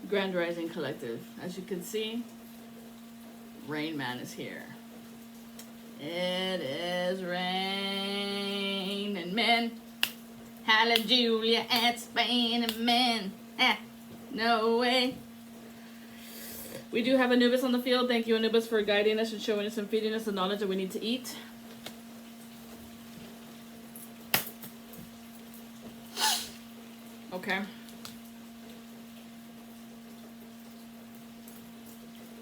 Grand Rising Collective. As you can see, Rain Man is here. It is rain and men. Hallelujah at Spain and men. Ah, no way. We do have Anubis on the field. Thank you, Anubis, for guiding us and showing us and feeding us the knowledge that we need to eat. Okay.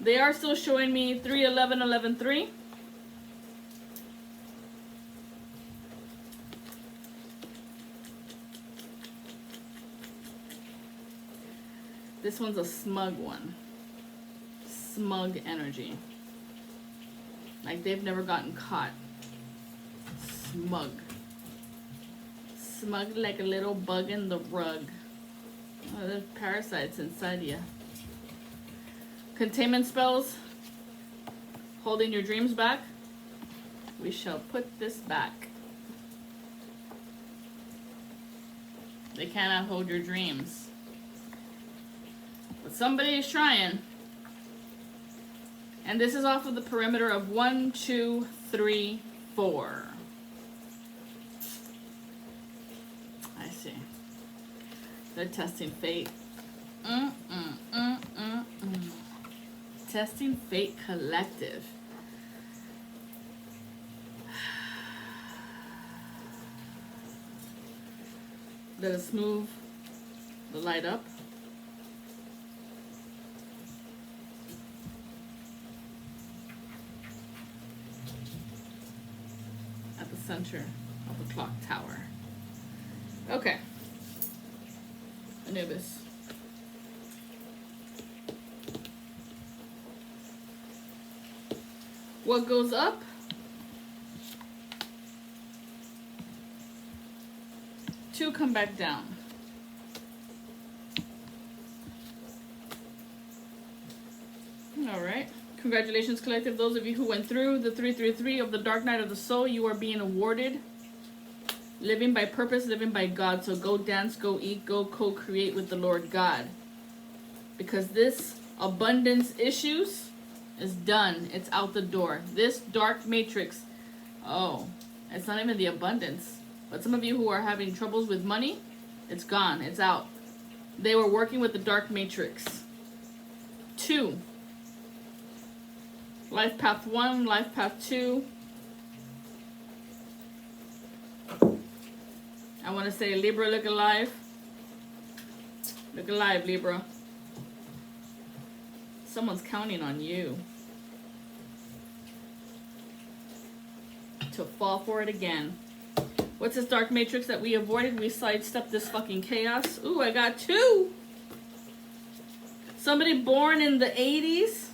They are still showing me 311, 11, 3. This one's a smug one. Smug energy. Like they've never gotten caught. Smug. Smug like a little bug in the rug. Oh, there's parasites inside you. Containment spells. Holding your dreams back. We shall put this back. They cannot hold your dreams. But somebody is trying. And this is off of the perimeter of 1, 2, 3, 4. I see. They're testing fate. Testing fate collective. Let us move the light up. At the center of the clock tower. Okay. Anubis. What goes up? Two come back down. All right. Congratulations, collective. Those of you who went through the 333 of the Dark Night of the Soul, you are being awarded living by purpose, living by God. So go dance, go eat, go co-create with the Lord God. Because this abundance issues is done. It's out the door. This dark matrix, oh, it's not even the abundance. But some of you who are having troubles with money, it's gone. It's out. They were working with the dark matrix. 2. Life path 1, life path 2. I want to say, Libra, look alive. Look alive, Libra. Someone's counting on you to fall for it again. What's this dark matrix that we avoided? We sidestepped this fucking chaos. Ooh, I got 2. Somebody born in the 80s.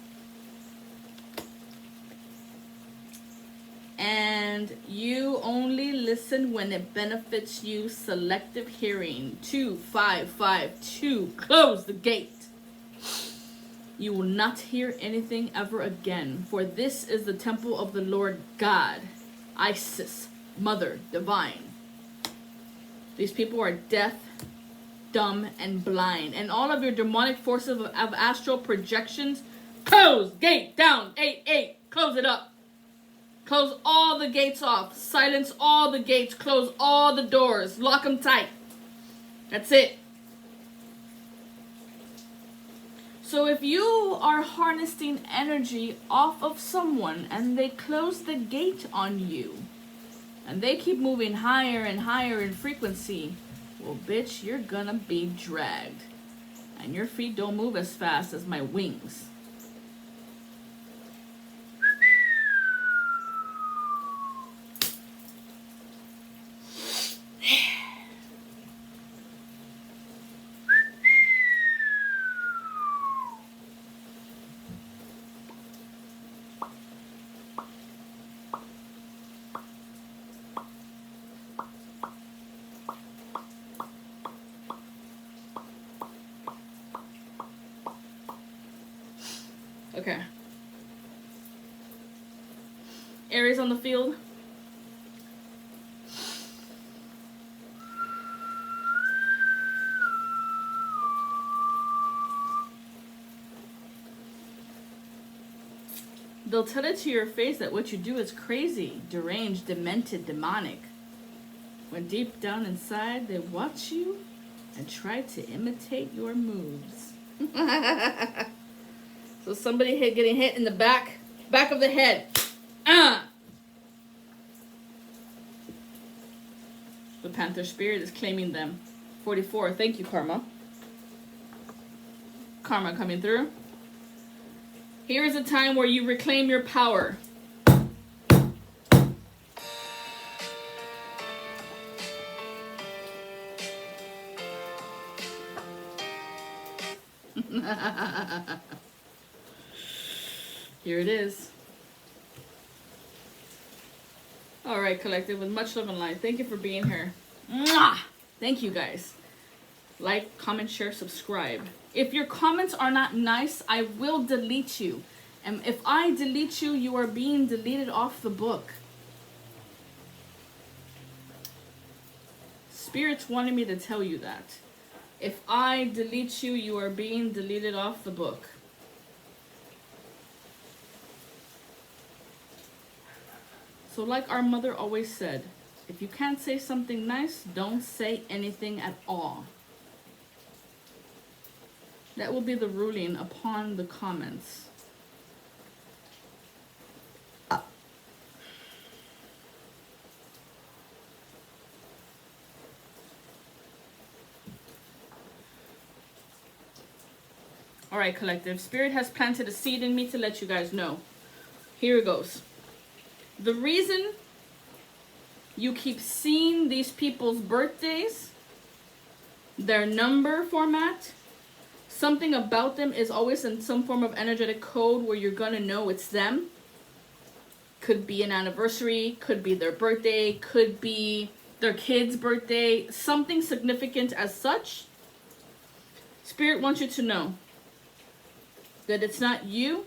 And you only listen when it benefits you. Selective hearing. 2552. Close the gate. You will not hear anything ever again. For this is the temple of the Lord God. Isis. Mother Divine. These people are deaf, dumb, and blind. And all of your demonic forces of astral projections. Close. Gate down. 8-8. Close it up. Close all the gates off. Silence all the gates. Close all the doors. Lock them tight. That's it. So if you are harnessing energy off of someone and they close the gate on you and they keep moving higher and higher in frequency, well, bitch, you're gonna be dragged. And your feet don't move as fast as my wings. Okay. Aries on the field. They'll tell it to your face that what you do is crazy, deranged, demented, demonic. When deep down inside, they watch you and try to imitate your moves. So somebody getting hit in the back of the head. The Panther Spirit is claiming them. 44. Thank you, Karma. Karma coming through. Here is a time where you reclaim your power. Here it is. All right, collective, with much love and light. Thank you for being here. Mwah! Thank you, guys. Like, comment, share, subscribe. If your comments are not nice, I will delete you. And if I delete you, you are being deleted off the book. Spirits wanted me to tell you that. If I delete you, you are being deleted off the book. So like our mother always said, if you can't say something nice, don't say anything at all. That will be the ruling upon the comments. All right, collective. Spirit has planted a seed in me to let you guys know. Here it goes. The reason you keep seeing these people's birthdays, their number format, something about them is always in some form of energetic code where you're going to know it's them. Could be an anniversary, could be their birthday, could be their kid's birthday, something significant as such. Spirit wants you to know that it's not you,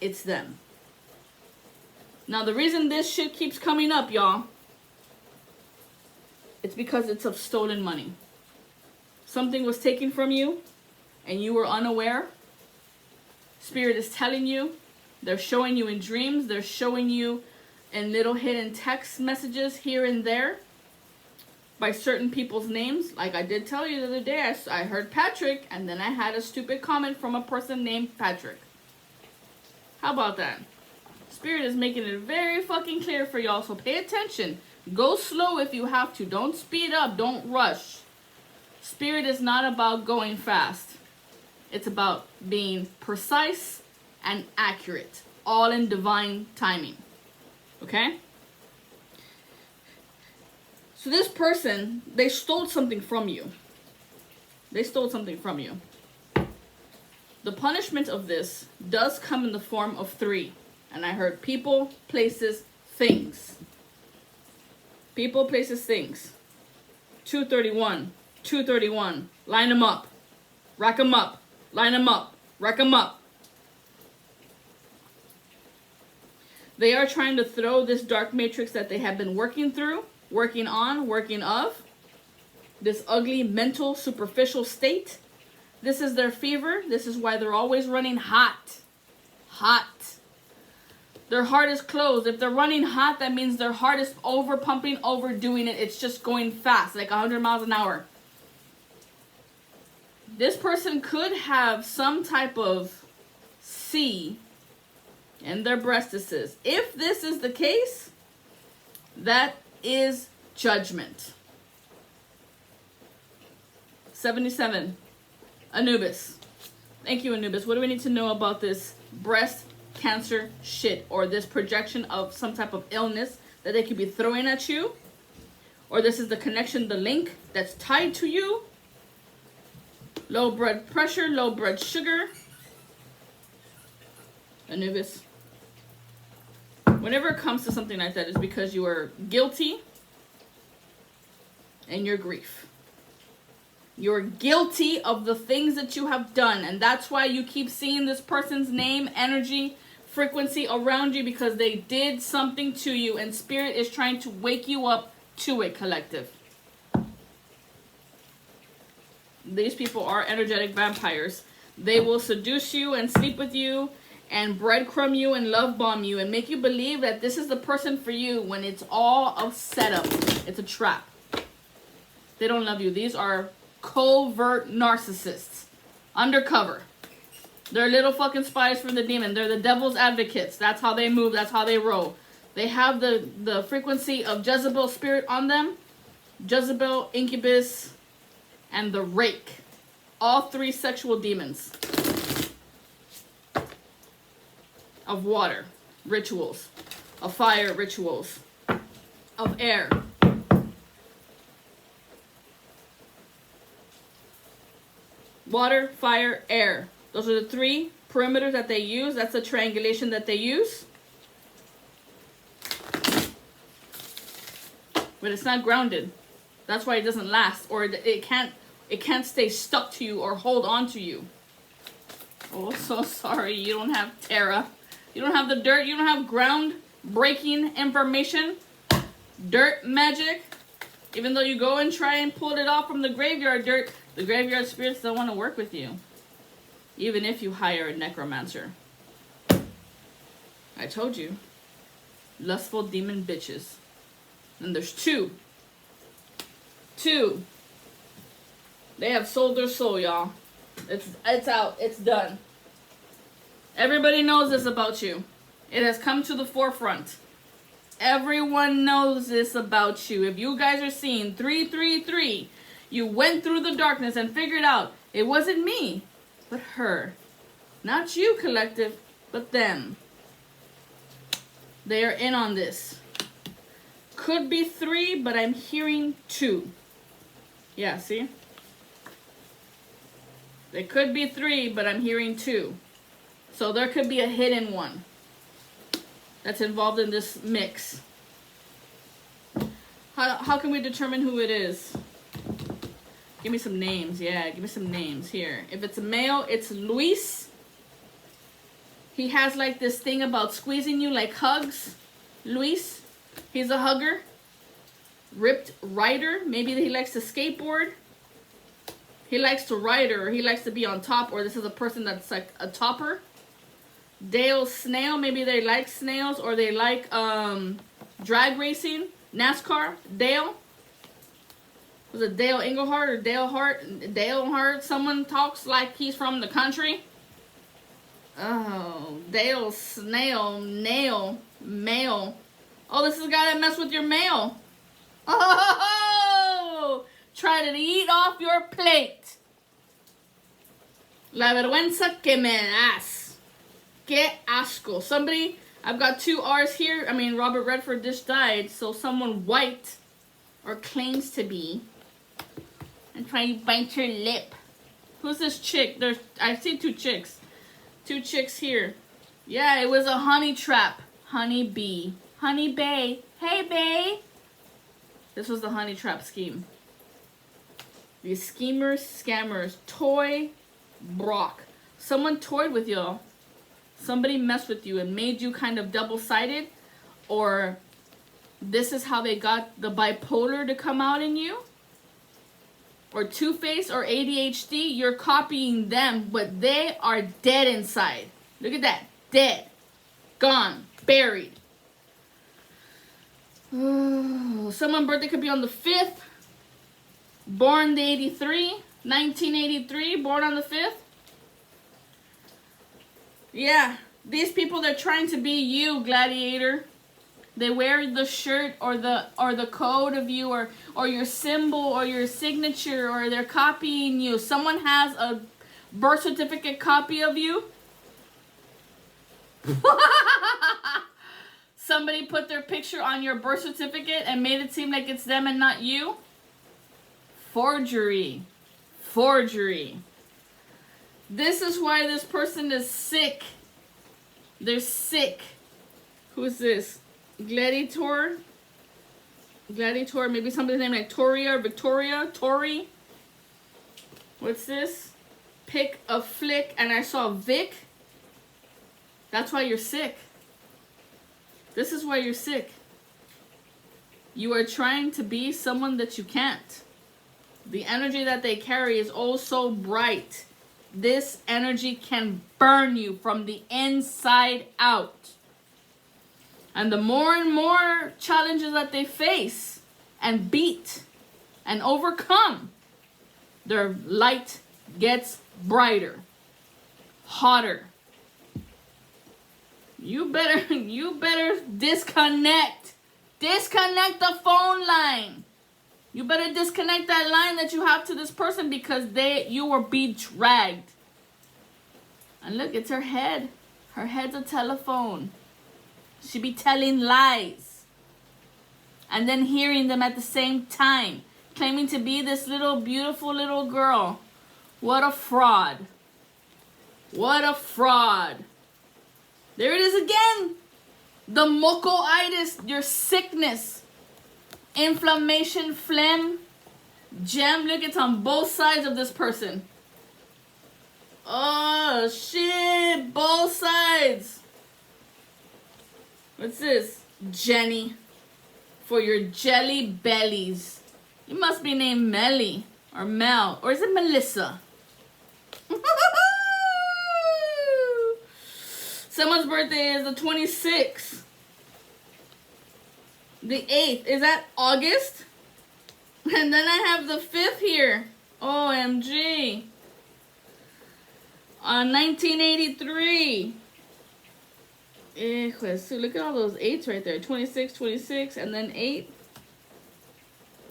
it's them. Now, the reason this shit keeps coming up, y'all, it's because it's of stolen money. Something was taken from you and you were unaware. Spirit is telling you. They're showing you in dreams. They're showing you in little hidden text messages here and there by certain people's names. Like I did tell you the other day, I heard Patrick, and then I had a stupid comment from a person named Patrick. How about that? Spirit is making it very fucking clear for y'all, so pay attention. Go slow if you have to. Don't speed up. Don't rush. Spirit is not about going fast. It's about being precise and accurate, all in divine timing. Okay? So this person, they stole something from you. They stole something from you. The punishment of this does come in the form of 3. And I heard people, places, things. People, places, things. 231. 231. Line them up. Rack them up. Line them up. Rack them up. They are trying to throw this dark matrix that they have been working through, working on, working of. This ugly, mental, superficial state. This is their fever. This is why they're always running hot. Hot. Their heart is closed. If they're running hot, that means their heart is over pumping, overdoing it. It's just going fast, like 100 miles an hour. This person could have some type of C in their breastises. If this is the case, that is judgment. 77. Anubis. Thank you, Anubis. What do we need to know about this breast cancer shit, or this projection of some type of illness that they could be throwing at you? Or this is the connection, the link that's tied to you? Low blood pressure, low blood sugar. Anubis. Whenever it comes to something like that, it's because you are guilty and your grief. You're guilty of the things that you have done. And that's why you keep seeing this person's name, energy, frequency around you, because they did something to you. And Spirit is trying to wake you up to it, collective. These people are energetic vampires. They will seduce you and sleep with you and breadcrumb you and love bomb you and make you believe that this is the person for you when it's all a setup. It's a trap. They don't love you. These are covert narcissists. Undercover. They're little fucking spies from the demon. They're the devil's advocates. That's how they move. That's how they roll. They have the frequency of Jezebel spirit on them. Jezebel, incubus, and the rake. All three sexual demons. Of water, rituals. Of fire, rituals. Of air. Water, fire, air. Those are the three perimeters that they use. That's the triangulation that they use. But it's not grounded. That's why it doesn't last, or it can't stay stuck to you or hold on to you. Oh, so sorry. You don't have Terra. You don't have the dirt. You don't have ground breaking information. Dirt magic. Even though you go and try and pull it off from the graveyard dirt, the graveyard spirits don't want to work with you. Even if you hire a necromancer. I told you. Lustful demon bitches. And there's two. Two. They have sold their soul, y'all. It's out. It's done. Everybody knows this about you. It has come to the forefront. Everyone knows this about you. If you guys are seeing 333, you went through the darkness and figured out it wasn't me, but her. Not you, collective, but them. They are in on this. Could be 3, but I'm hearing 2. Yeah, see? They could be 3, but I'm hearing 2. So there could be a hidden one that's involved in this mix. How can we determine who it is? Give me some names. Yeah, give me some names here. If it's a male, it's Luis. He has like this thing about squeezing you like hugs. Luis. He's a hugger. Ripped rider. Maybe he likes to skateboard. He likes to ride, or he likes to be on top, or this is a person that's like a topper. Dale Snail. Maybe they like snails, or they like drag racing. NASCAR. Dale. Was it Dale Englehart or Dale Hart? Dale Hart. Someone talks like he's from the country. Oh, Dale Snail. Nail. Male. Oh, this is the guy that messed with your mail. Oh, try to eat off your plate. La vergüenza que me das. Que asco. Somebody, I've got 2 R's here. I mean, Robert Redford just died, so someone white, or claims to be, and try to bite your lip. Who's this chick? I see 2 chicks. 2 chicks here. Yeah, it was a honey trap. Honey bee. Honey bay. Hey, bay. This was the honey trap scheme. These schemers, scammers, toy Brock. Someone toyed with y'all. Somebody messed with you and made you kind of double-sided, or this is how they got the bipolar to come out in you, or two-face, or ADHD. You're copying them, but they are dead inside. Look at that. Dead. Gone. Buried. Someone's birthday could be on the 5th. Born the 83. 1983. Born on the 5th. Yeah. These people, they're trying to be you, gladiator. They wear the shirt or the code of you, or your symbol or your signature, or they're copying you. Someone has a birth certificate copy of you. Somebody put their picture on your birth certificate and made it seem like it's them and not you. Forgery. Forgery. This is why this person is sick. They're sick. Who is this? Gladiator. Gladiator. Maybe somebody's name like Toria or Victoria. Tori. What's this? Pick a flick. And I saw Vic. That's why you're sick. This is why you're sick. You are trying to be someone that you can't. The energy that they carry is oh so bright. This energy can burn you from the inside out. And the more and more challenges that they face and beat and overcome, their light gets brighter, hotter. You better disconnect. Disconnect the phone line. You better disconnect that line that you have to this person because you were bedragged. And look, it's her head. Her head's a telephone. She be telling lies. And then hearing them at the same time. Claiming to be this little beautiful little girl. What a fraud. What a fraud. There it is again. The mucoitis, your sickness. Inflammation, phlegm, gem. Look, it's on both sides of this person. Oh, shit. Both sides. What's this? Jenny. For your jelly bellies. You must be named Melly or Mel. Or is it Melissa? Someone's birthday is the 26th. The 8th. Is that August? And then I have the 5th here. OMG. 1983. Look at all those 8s right there. 26, 26, and then 8.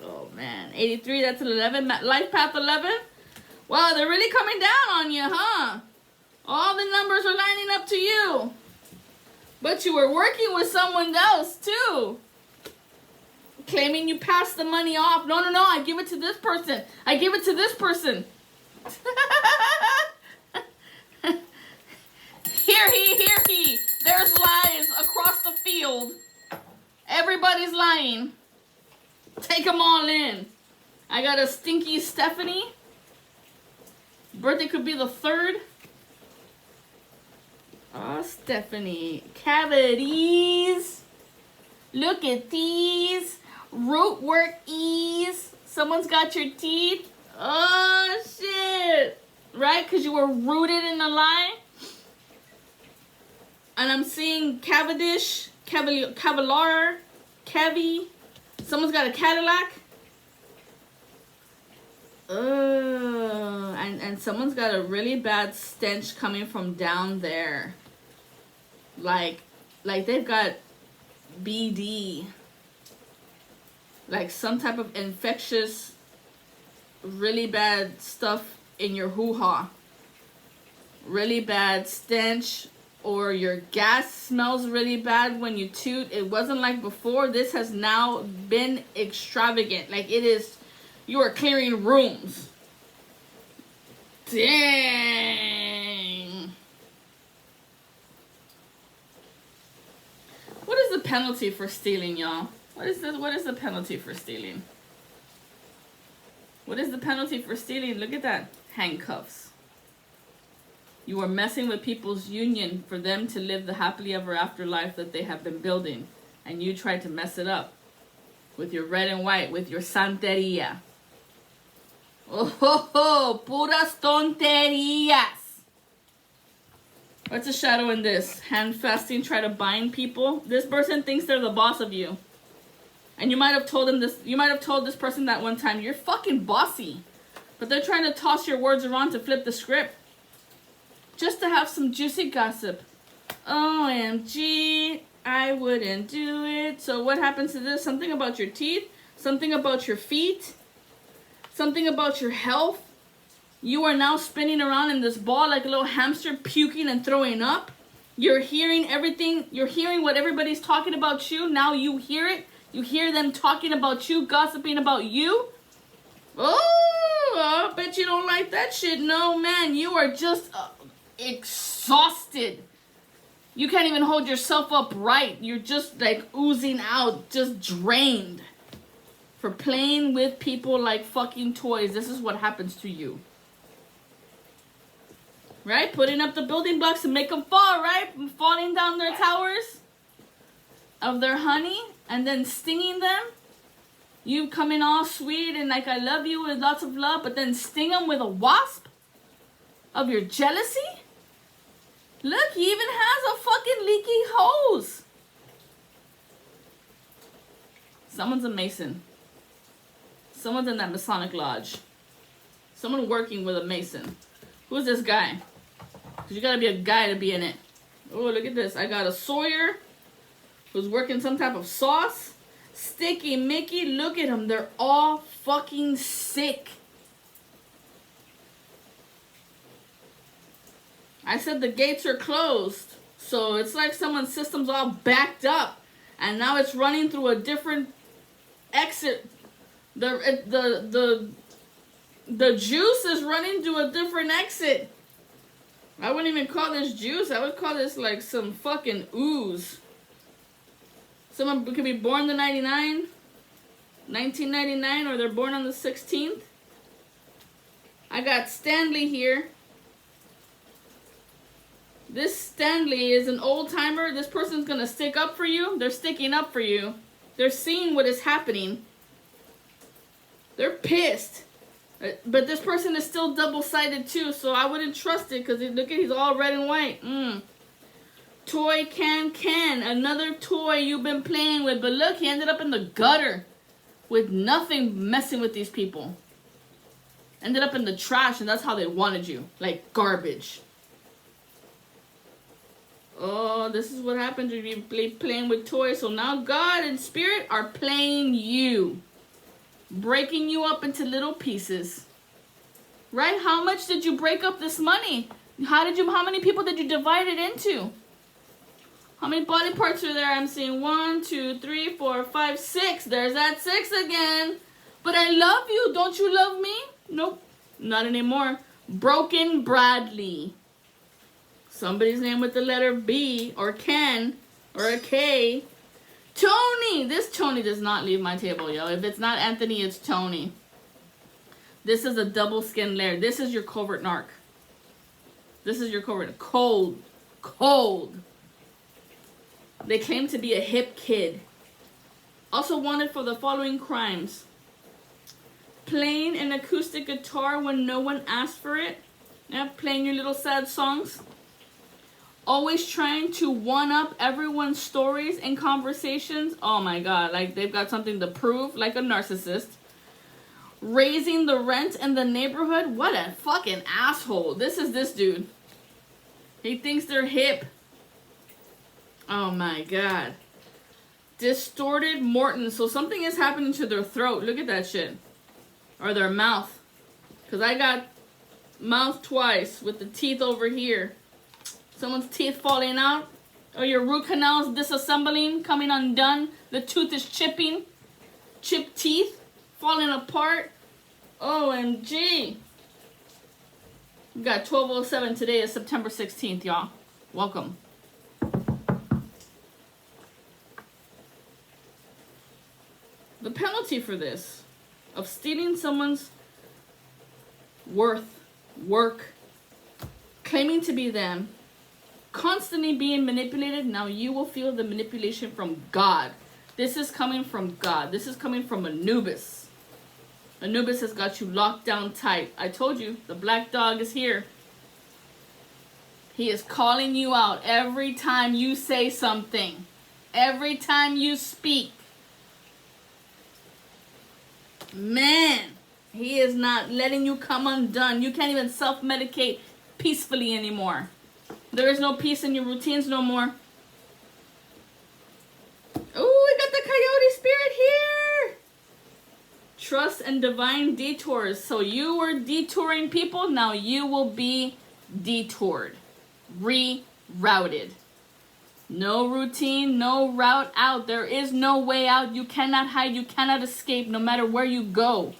Oh, man. 83, that's an 11. Life path 11. Wow, they're really coming down on you, huh? All the numbers are lining up to you. But you were working with someone else, too. Claiming you passed the money off. No, I give it to this person. I give it to this person. Hear he. There's lies across the field. Everybody's lying. Take them all in. I got a stinky Stephanie. Birthday could be the 3rd. Oh, Stephanie. Cavities. Look at these. Root work ease. Someone's got your teeth. Oh, shit. Right? Because you were rooted in a lie. And I'm seeing Cavendish, Cavalier, Cavi. Someone's got a Cadillac. And someone's got a really bad stench coming from down there. Like they've got BD. Like some type of infectious, really bad stuff in your hoo-ha. Really bad stench. Or your gas smells really bad when you toot. It wasn't like before. This has now been extravagant. Like it is, you are clearing rooms. Dang. What is the penalty for stealing, y'all? What is the penalty for stealing? What is the penalty for stealing? Look at that. Handcuffs. You are messing with people's union for them to live the happily ever after life that they have been building. And you tried to mess it up. With your red and white. With your santeria. Oh ho ho. Puras tonterías. What's a shadow in this? Hand fasting, try to bind people. This person thinks they're the boss of you. And you might have told them this. You might have told this person that one time. You're fucking bossy. But they're trying to toss your words around to flip the script. Just to have some juicy gossip. OMG, I wouldn't do it. So what happens to this? Something about your teeth. Something about your feet. Something about your health. You are now spinning around in this ball like a little hamster, puking and throwing up. You're hearing everything. You're hearing what everybody's talking about you. Now you hear it. You hear them talking about you, gossiping about you. Oh, I bet you don't like that shit. No, man, you are just... exhausted. You can't even hold yourself up right. You're just like oozing out, just drained. For playing with people like fucking toys. This is what happens to you. Right? Putting up the building blocks to make them fall, right? Falling down their towers of their honey and then stinging them. You coming all sweet and like I love you with lots of love, but then sting them with a wasp. of your jealousy? Look, he even has a fucking leaky hose. Someone's a Mason. Someone's in that Masonic lodge. Someone working with a Mason. Who's this guy? Because you gotta be a guy to be in it. Oh, look at this. I got a Sawyer who's working some type of sauce. Sticky Mickey, look at them. They're all fucking sick. I said the gates are closed. So it's like someone's system's all backed up. And now it's running through a different exit. The juice is running through a different exit. I wouldn't even call this juice. I would call this like some fucking ooze. Someone could be born the 1999, or they're born on the 16th. I got Stanley here. This Stanley is an old timer. This person's gonna stick up for you. They're sticking up for you. They're seeing what is happening. They're pissed. But this person is still double-sided too, so I wouldn't trust it because look at, he's all red and white. Toy can. Another toy you've been playing with. But look, he ended up in the gutter with nothing messing with these people. Ended up in the trash, and that's how they wanted you. Like garbage. Oh, this is what happens when you playing with toys. So now God and Spirit are playing you. Breaking you up into little pieces. Right? How much did you break up this money? How many people did you divide it into? How many body parts are there? I'm seeing 1, 2, 3, 4, 5, 6. There's that 6 again. But I love you. Don't you love me? Nope. Not anymore. Broken Bradley. Somebody's name with the letter B or Ken or a K. Tony! This Tony does not leave my table, yo. If it's not Anthony, it's Tony. This is a double skin layer. This is your covert narc. This is your covert. Cold. They claim to be a hip kid. Also wanted for the following crimes. Playing an acoustic guitar when no one asked for it. Yeah, playing your little sad songs. Always trying to one-up everyone's stories and conversations. Oh my God, like they've got something to prove, like a narcissist. Raising the rent in the neighborhood. What a fucking asshole. This is this dude. He thinks they're hip. Oh my God. Distorted Morton. So something is happening to their throat. Look at that shit. Or their mouth. Because I got mouth twice with the teeth over here. Someone's teeth falling out. Or your root canals disassembling, coming undone. The tooth is chipping. Chipped teeth. Falling apart. OMG. We got 12:07 today is September 16th, y'all. Welcome. The penalty for this, of stealing someone's work, claiming to be them, constantly being manipulated, now you will feel the manipulation from God. This is coming from God. This is coming from Anubis. Anubis has got you locked down tight. I told you, the black dog is here. He is calling you out every time you say something. Every time you speak. Man, he is not letting you come undone. You can't even self-medicate peacefully anymore. There is no peace in your routines no more. Oh, we got the coyote spirit here. Trust and divine detours. So you were detouring people. Now you will be detoured. Rerouted. No routine, no route out. There is no way out. You cannot hide. You cannot escape no matter where you go.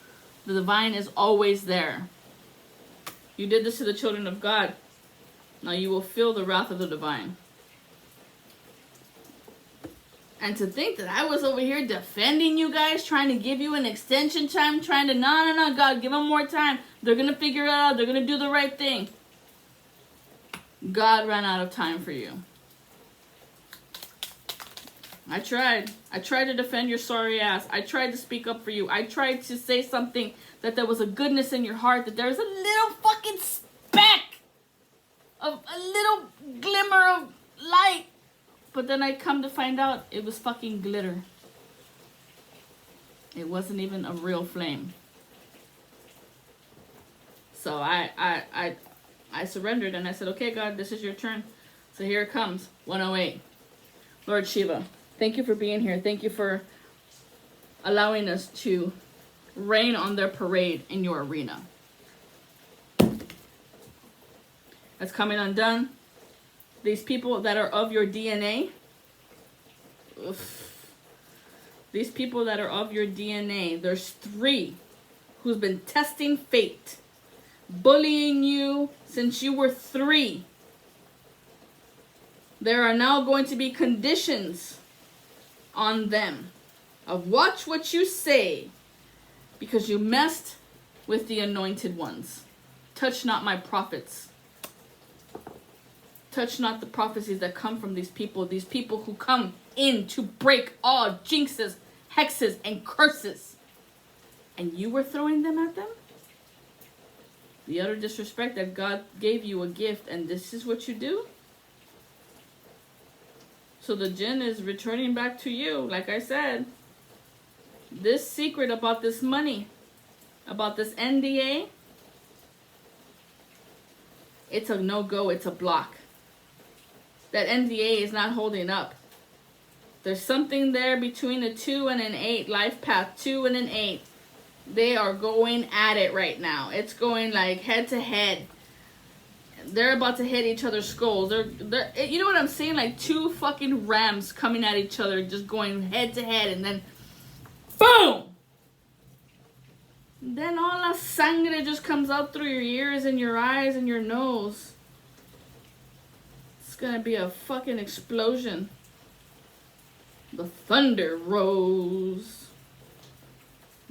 The divine is always there. You did this to the children of God. Now you will feel the wrath of the divine. And to think that I was over here defending you guys, trying to give you an extension time, trying to, no, God, give them more time. They're going to figure it out. They're going to do the right thing. God ran out of time for you. I tried. I tried to defend your sorry ass. I tried to speak up for you. I tried to say something that there was a goodness in your heart, that there was a little fucking speck of a little glimmer of light. But then I come to find out it was fucking glitter. It wasn't even a real flame. So I surrendered and I said, okay, God, this is your turn. So here it comes, 108. Lord Shiva, thank you for being here. Thank you for allowing us to rain on their parade in your arena. That's coming undone. These people that are of your DNA, these people that are of your DNA, there's 3 who's been testing fate, bullying you since you were 3. There are now going to be conditions on them of watch what you say, because you messed with the anointed ones. Touch not my prophets. Touch not the prophecies that come from these people who come in to break all jinxes, hexes, and curses. And you were throwing them at them? The utter disrespect that God gave you a gift, and this is what you do? So the jinn is returning back to you, like I said. This secret about this money, about this NDA, it's a no-go, it's a block. That NDA is not holding up. There's something there between a 2 and an 8 life path, 2 and an 8. They are going at it right now. It's going like head to head. They're about to hit each other's skulls. They're, you know what I'm saying? Like 2 fucking rams coming at each other, just going head to head, and then boom! Then all la sangre just comes out through your ears and your eyes and your nose. It's gonna be a fucking explosion. The thunder rose.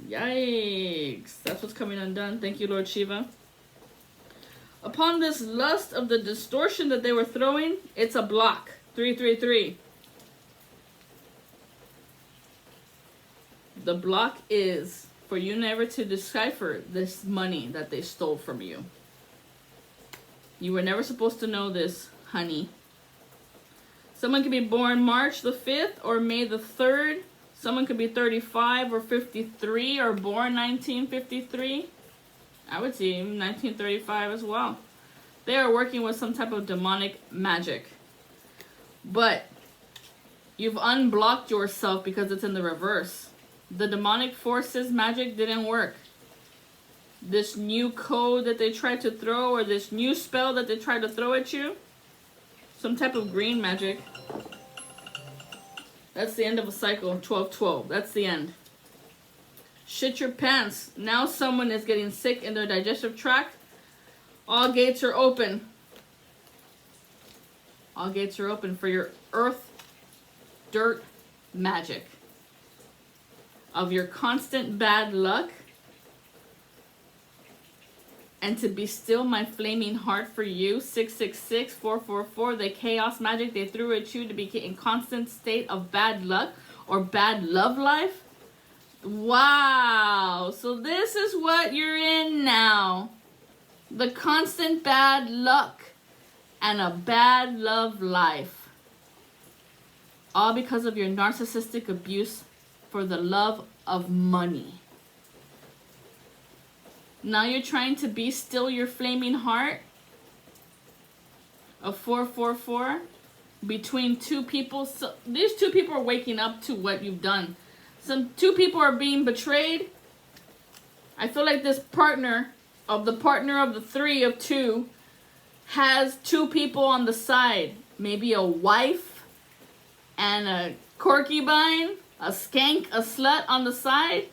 Yikes. That's what's coming undone. Thank you, Lord Shiva. Upon this lust of the distortion that they were throwing, it's a block. 333. The block is for you never to decipher this money that they stole from you. You were never supposed to know this, honey. Someone could be born March the 5th or May the 3rd. Someone could be 35 or 53 or born 1953. I would say 1935 as well. They are working with some type of demonic magic. But you've unblocked yourself because it's in the reverse. The demonic forces magic didn't work. This new code that they tried to throw, or this new spell that they tried to throw at you, some type of green magic. That's the end of a cycle, 12-12. That's the end. Shit your pants. Now someone is getting sick in their digestive tract. All gates are open. All gates are open for your earth, dirt, magic. Of your constant bad luck. And to be still my flaming heart for you. 666 444. The chaos magic they threw at you to be in constant state of bad luck or bad love life. Wow. So this is what you're in now. The constant bad luck and a bad love life. All because of your narcissistic abuse for the love of money. Now you're trying to be still your flaming heart. A 444 between 2 people. So these 2 people are waking up to what you've done. Some 2 people are being betrayed. I feel like this partner of the 3 of 2 has 2 people on the side. Maybe a wife and a concubine, a skank, a slut on the side.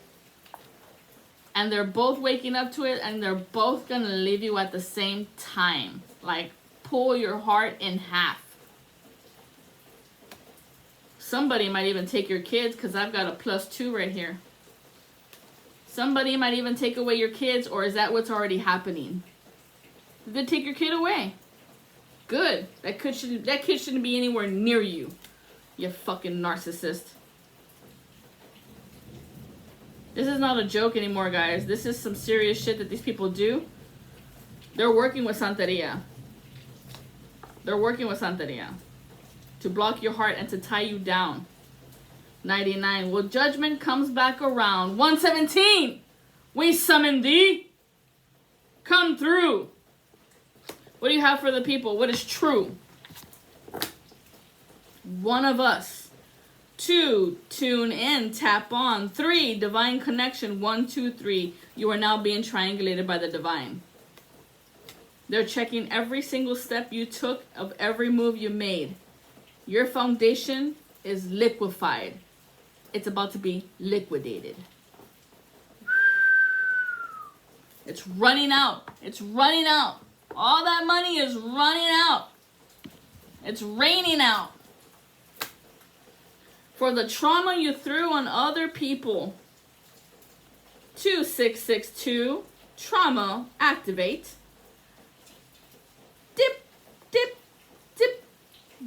And they're both waking up to it, and they're both gonna leave you at the same time. Like, pull your heart in half. Somebody might even take your kids, because I've got a +2 right here. Somebody might even take away your kids, or is that what's already happening? Did they take your kid away? Good. That kid shouldn't be anywhere near you. You fucking narcissist. This is not a joke anymore, guys. This is some serious shit that these people do. They're working with Santeria. They're working with Santeria to block your heart and to tie you down. 99. Well, judgment comes back around. 117. We summon thee. Come through. What do you have for the people? What is true? One of us. 2. Tune in. Tap on. 3. Divine connection. 1, 2, 3. You are now being triangulated by the divine. They're checking every single step you took of every move you made. Your foundation is liquefied. It's about to be liquidated. It's running out. It's running out. All that money is running out. It's raining out. For the trauma you threw on other people. 2662. Trauma. Activate. Dip. Dip. Dip.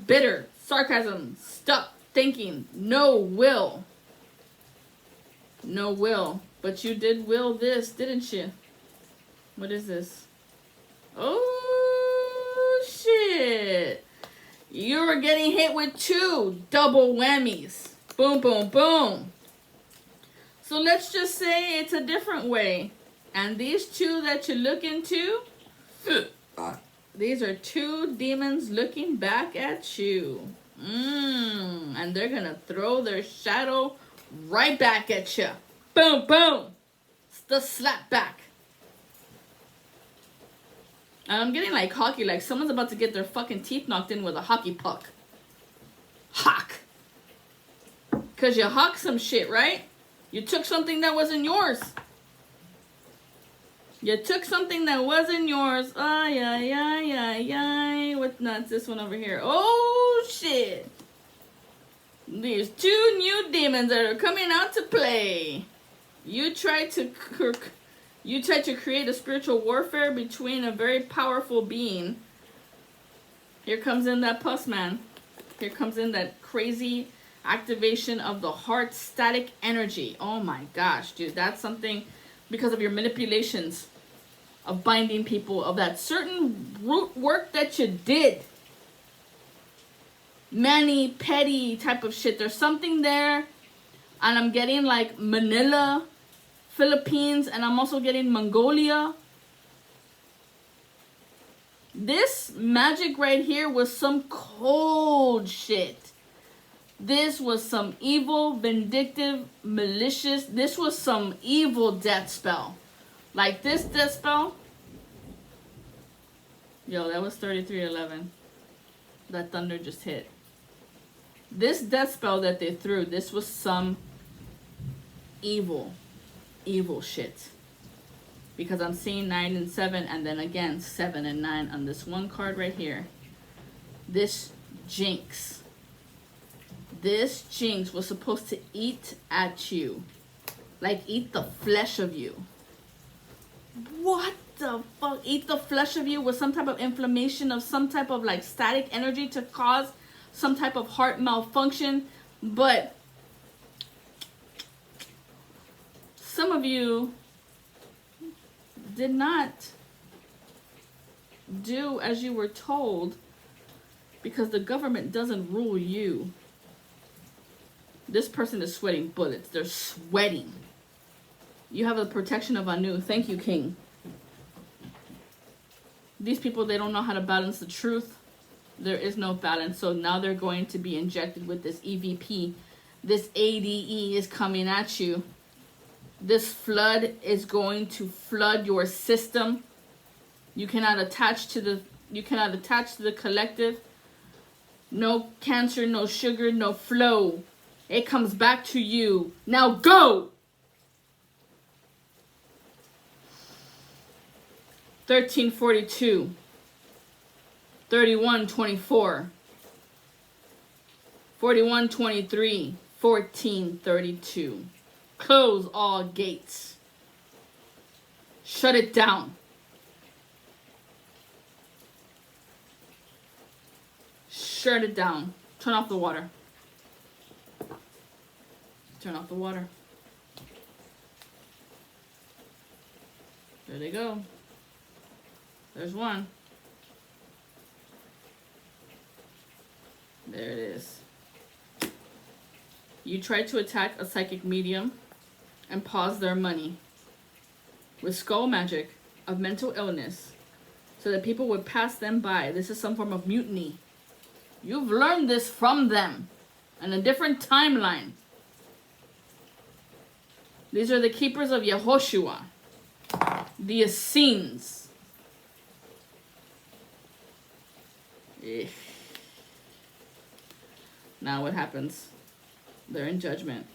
Bitter. Sarcasm. Stuck. Thinking. No will. No will. But you did will this, didn't you? What is this? Oh, shit. You were getting hit with 2 double whammies. Boom, boom, boom. So let's just say it's a different way. And these 2 that you look into, these are 2 demons looking back at you. And they're going to throw their shadow right back at you. Boom, boom. It's the slap back. And I'm getting like hockey, like someone's about to get their fucking teeth knocked in with a hockey puck. Hock. Because you hocked some shit, right? You took something that wasn't yours. You took something that wasn't yours. Ay, ay, ay, ay, ay. What nuts? This one over here. Oh, shit. These 2 new demons that are coming out to play. You tried to create a spiritual warfare between a very powerful being. Here comes in that pus, man. Here comes in that crazy activation of the heart static energy. Oh my gosh, dude. That's something because of your manipulations of binding people, of that certain root work that you did. Many petty type of shit. There's something there. And I'm getting like Manila, Philippines, and I'm also getting Mongolia. This magic right here was some cold shit. This was some evil, vindictive, malicious. This was some evil death spell. Like this death spell. Yo, that was 3311. That thunder just hit. This death spell that they threw, this was some evil shit. Because I'm seeing 9 and 7, and then again 7 and 9 on this one card right here. This jinx. This jinx was supposed to eat at you. Like eat the flesh of you. What the fuck? Eat the flesh of you with some type of inflammation of some type of like static energy to cause some type of heart malfunction. But some of you did not do as you were told because the government doesn't rule you. This person is sweating bullets. They're sweating. You have the protection of Anu. Thank you, King. These people, they don't know how to balance the truth. There is no balance. So now they're going to be injected with this EVP. This ADE is coming at you. This flood is going to flood your system. You cannot attach to the collective. No cancer, no sugar, no flow. It comes back to you. Now go! 1342. 3124. 4123. 1432. Close all gates. Shut it down. Shut it down. Turn off the water. Turn off the water. There they go. There's one. There it is. You tried to attack a psychic medium and pause their money with skull magic of mental illness so that people would pass them by. This is some form of mutiny. You've learned this from them in a different timeline. These are the keepers of Yehoshua, the Essenes. Now what happens? They're in judgment.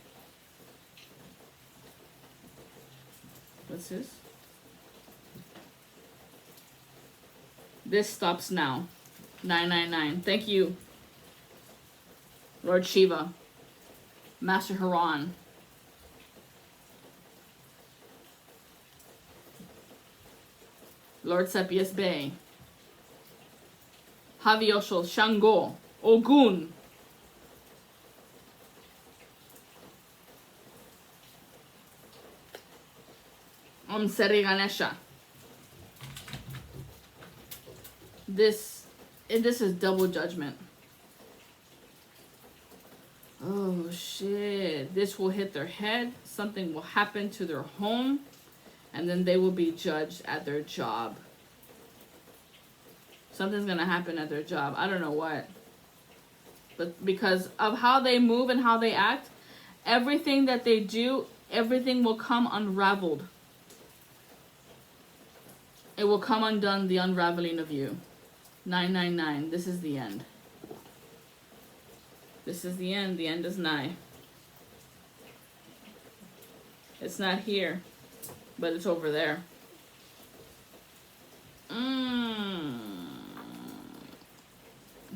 What's this? This stops now. 999. Thank you, Lord Shiva, Master Haran. Lord Sepias Bey, Havioshol, Shango, Ogun, Seri Ganesha. This is double judgment. Oh shit. This will hit their head. Something will happen to their home. And then they will be judged at their job. Something's gonna happen at their job. I don't know what. But because of how they move and how they act, everything that they do, everything will come unraveled. It will come undone, the unraveling of you. 999. This is the end. This is the end. The end is nigh. It's not here, but it's over there.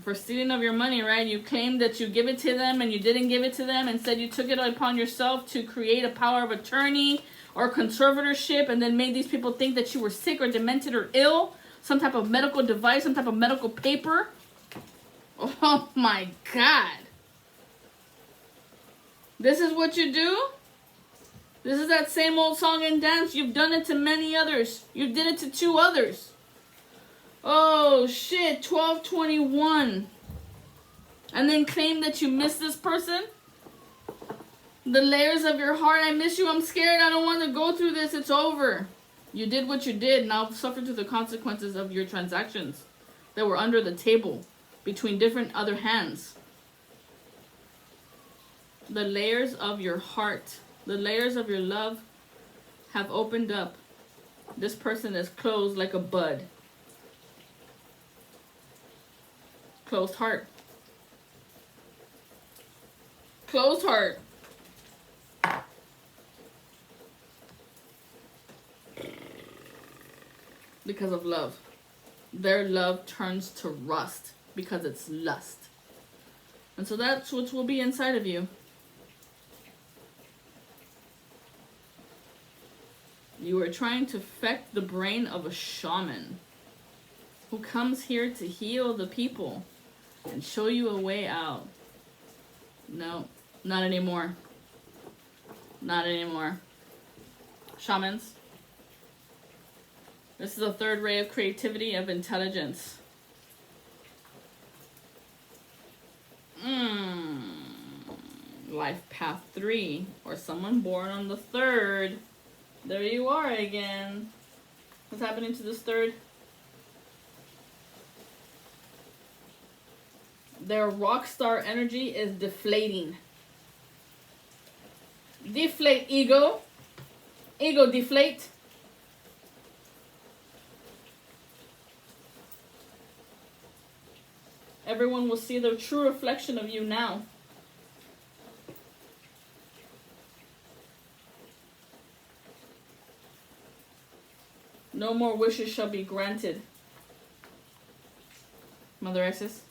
For stealing of your money, right? You claimed that you give it to them and you didn't give it to them, and said you took it upon yourself to create a power of attorney or conservatorship, and then made these people think that you were sick or demented or ill. Some type of medical device, some type of medical paper. Oh my God. This is what you do? This is that same old song and dance. You've done it to many others. You did it to 2 others. Oh shit, 1221. And then claim that you miss this person? The layers of your heart. I miss you. I'm scared. I don't want to go through this. It's over. You did what you did. Now suffer through the consequences of your transactions that were under the table between different other hands. The layers of your heart, the layers of your love have opened up. This person is closed like a bud. Closed heart. Closed heart. Because of love. Their love turns to rust because it's lust. And so that's what will be inside of you. You are trying to affect the brain of a shaman who comes here to heal the people and show you a way out. No, not anymore. Not anymore. Shamans. This is the 3rd ray of creativity, of intelligence. Life path 3, or someone born on the 3rd. There you are again. What's happening to this 3rd? Their rock star energy is deflating. Deflate, ego. Ego deflate. Everyone will see the true reflection of you now. No more wishes shall be granted. Mother Isis.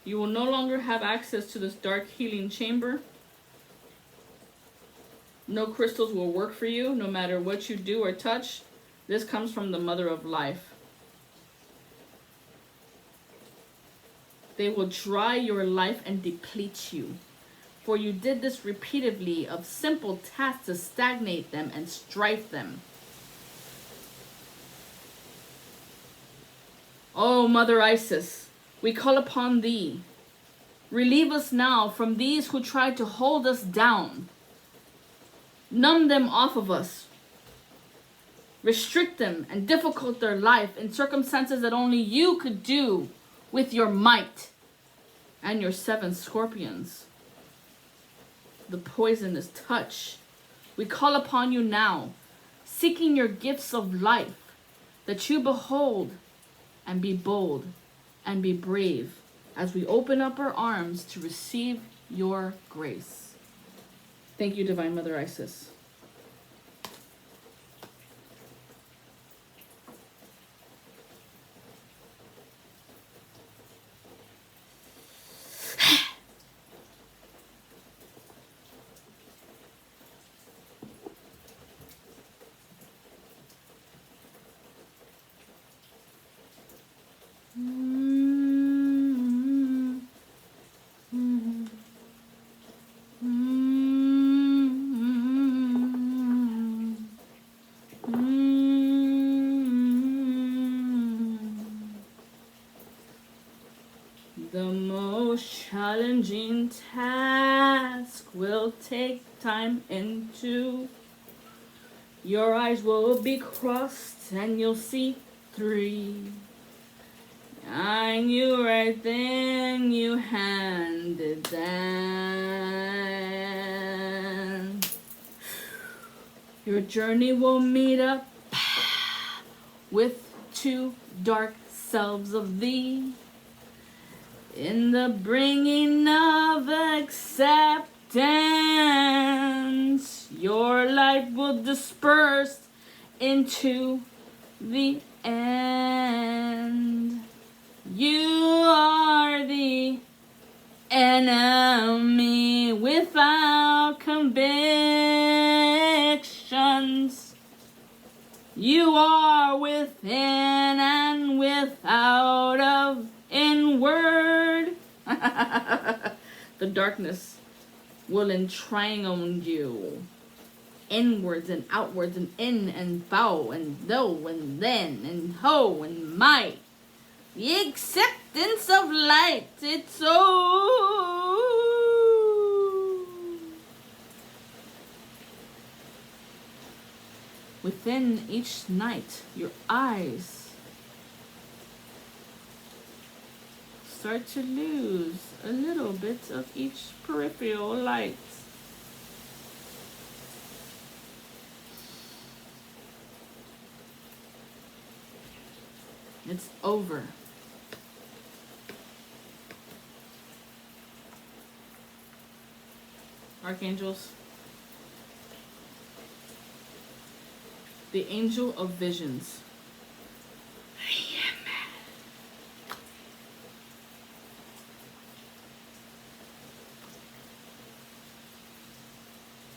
You will no longer have access to this dark healing chamber. No crystals will work for you, no matter what you do or touch. This comes from the mother of life. They will dry your life and deplete you. For you did this repeatedly of simple tasks to stagnate them and strife them. Oh, Mother Isis, we call upon thee. Relieve us now from these who try to hold us down. Numb them off of us. Restrict them and difficult their life in circumstances that only you could do with your might and your 7 scorpions. The poisonous touch. We call upon you now, seeking your gifts of life, that you behold and be bold and be brave as we open up our arms to receive your grace. Thank you, Divine Mother Isis. The most challenging task will take time into. Your eyes will be crossed and you'll see 3. I knew right then you handed down. Your journey will meet up with 2 dark selves of thee. In the bringing of acceptance, your light will disperse into the end. You are the enemy without convictions. You are within and without of inward. The darkness will entwine you inwards and outwards and in and foul and though and then and ho and might. The acceptance of light, it's so. Within each night, your eyes start to lose a little bit of each peripheral light. It's over. Archangels, the angel of visions.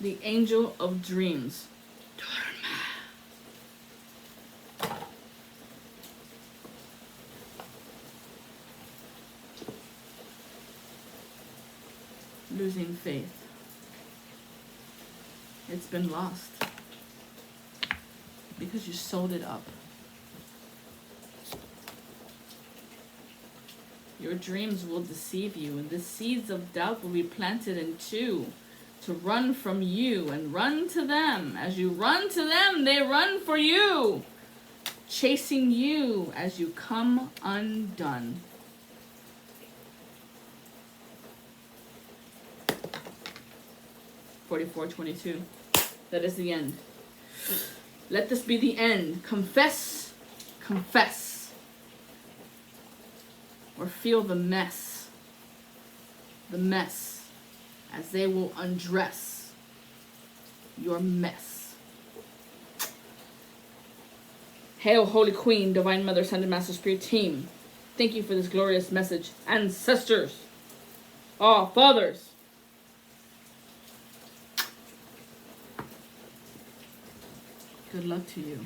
The angel of dreams. Losing faith. It's been lost because you sold it up. Your dreams will deceive you, and the seeds of doubt will be planted in 2 to run from you and run to them. As you run to them, they run for you, chasing you as you come undone. (44:22). That is the end. Let this be the end. Confess, confess, or feel the mess as they will undress your mess. Hail, Holy Queen, Divine Mother, Ascended Master Spirit Team. Thank you for this glorious message. Ancestors, all fathers, good luck to you.